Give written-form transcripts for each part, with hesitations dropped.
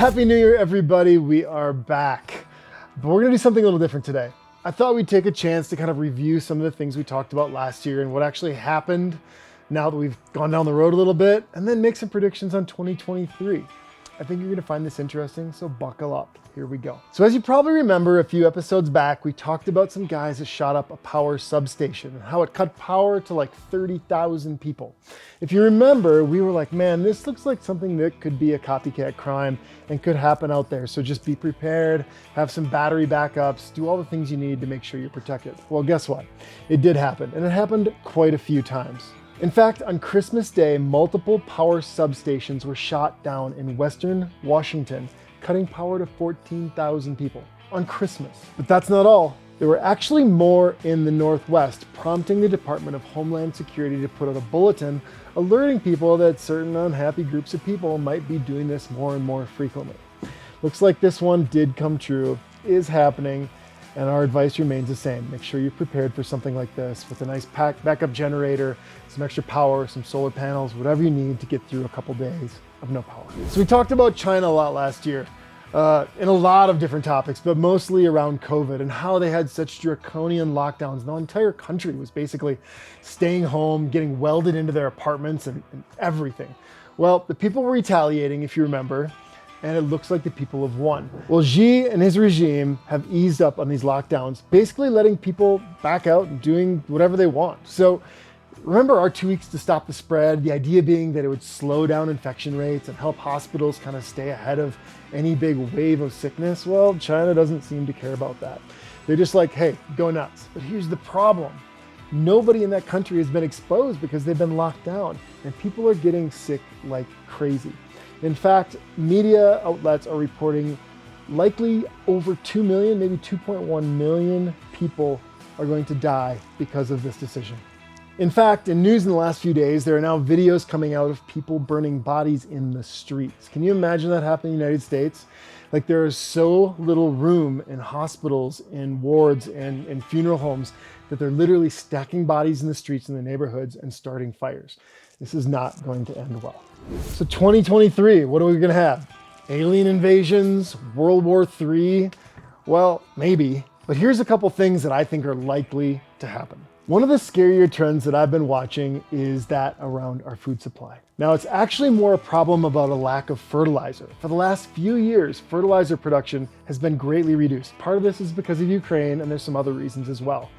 Happy New Year, everybody. We are back. But we're gonna do something a little different today. I thought we'd take a chance to kind of review some of the things we talked about last year and what actually happened now that we've gone down the road a little bit, and then make some predictions on 2023. I think you're gonna find this interesting, so buckle up. Here we go. So as you probably remember, a few episodes back, we talked about some guys that shot up a power substation and how it cut power to like 30,000 people. If you remember, we were like, man, this looks like something that could be a copycat crime and could happen out there. So just be prepared, have some battery backups, do all the things you need to make sure you're protected. Well, guess what? It did happen, and it happened quite a few times. In fact, on Christmas Day, multiple power substations were shot down in Western Washington, cutting power to 14,000 people on Christmas. But that's not all. There were actually more in the Northwest, prompting the Department of Homeland Security to put out a bulletin alerting people that certain unhappy groups of people might be doing this more and more frequently. Looks like this one did come true, is happening, and our advice remains the same. Make sure you're prepared for something like this with a nice backup generator, some extra power, some solar panels, whatever you need to get through a couple days of no power. So we talked about China a lot last year in a lot of different topics, but mostly around COVID and how they had such draconian lockdowns. The entire country was basically staying home, getting welded into their apartments and everything. Well, the people were retaliating, if you remember, and it looks like the people have won. Well, Xi and his regime have eased up on these lockdowns, basically letting people back out and doing whatever they want. So remember our 2 weeks to stop the spread, the idea being that it would slow down infection rates and help hospitals kind of stay ahead of any big wave of sickness? Well, China doesn't seem to care about that. They're just like, hey, go nuts. But here's the problem. Nobody in that country has been exposed because they've been locked down, and people are getting sick like crazy. In fact, media outlets are reporting likely over 2 million, maybe 2.1 million people are going to die because of this decision. In fact, in news in the last few days, there are now videos coming out of people burning bodies in the streets. Can you imagine that happening in the United States? Like, there is so little room in hospitals, in wards, and in funeral homes that they're literally stacking bodies in the streets in the neighborhoods and starting fires. This is not going to end well. So 2023, what are we gonna have? Alien invasions, World War III? Well, maybe, but here's a couple things that I think are likely to happen. One of the scarier trends that I've been watching is that around our food supply. Now, it's actually more a problem about a lack of fertilizer. For the last few years, fertilizer production has been greatly reduced. Part of this is because of Ukraine, and there's some other reasons as well.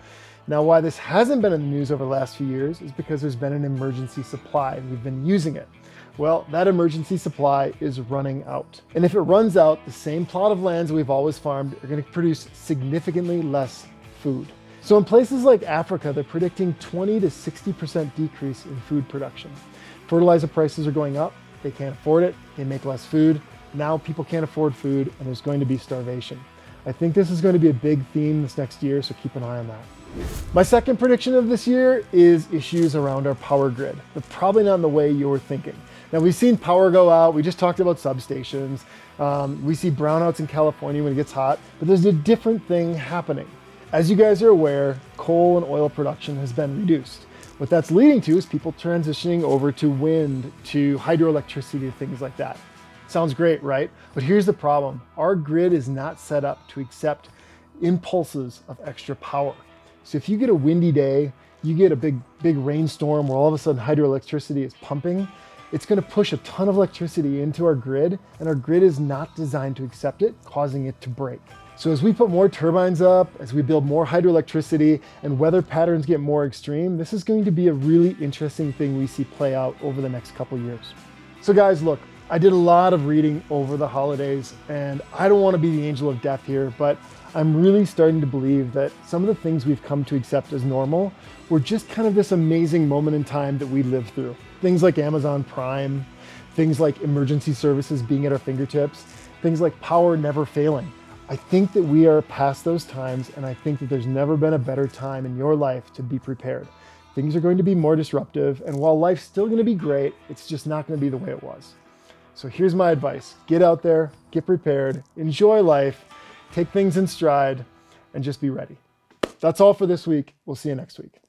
Now, why this hasn't been in the news over the last few years is because there's been an emergency supply and we've been using it. Well, that emergency supply is running out. And if it runs out, the same plot of lands we've always farmed are going to produce significantly less food. So in places like Africa, they're predicting 20 to 60% decrease in food production. Fertilizer prices are going up, they can't afford it, they make less food. Now people can't afford food and there's going to be starvation. I think this is going to be a big theme this next year, so keep an eye on that. My second prediction of this year is issues around our power grid, but probably not in the way you're thinking. Now, we've seen power go out. We just talked about substations. We see brownouts in California when it gets hot, but there's a different thing happening. As you guys are aware, coal and oil production has been reduced. What that's leading to is people transitioning over to wind, to hydroelectricity, things like that. Sounds great, right? But here's the problem. Our grid is not set up to accept impulses of extra power. So if you get a windy day, you get a big rainstorm where all of a sudden hydroelectricity is pumping, it's going to push a ton of electricity into our grid, and our grid is not designed to accept it, causing it to break. So as we put more turbines up, as we build more hydroelectricity and weather patterns get more extreme, this is going to be a really interesting thing we see play out over the next couple years. So guys, look, I did a lot of reading over the holidays, and I don't want to be the angel of death here, but I'm really starting to believe that some of the things we've come to accept as normal were just kind of this amazing moment in time that we lived through. Things like Amazon Prime, things like emergency services being at our fingertips, things like power never failing. I think that we are past those times, and I think that there's never been a better time in your life to be prepared. Things are going to be more disruptive, and while life's still going to be great, it's just not going to be the way it was. So here's my advice. Get out there, get prepared, enjoy life, take things in stride, and just be ready. That's all for this week. We'll see you next week.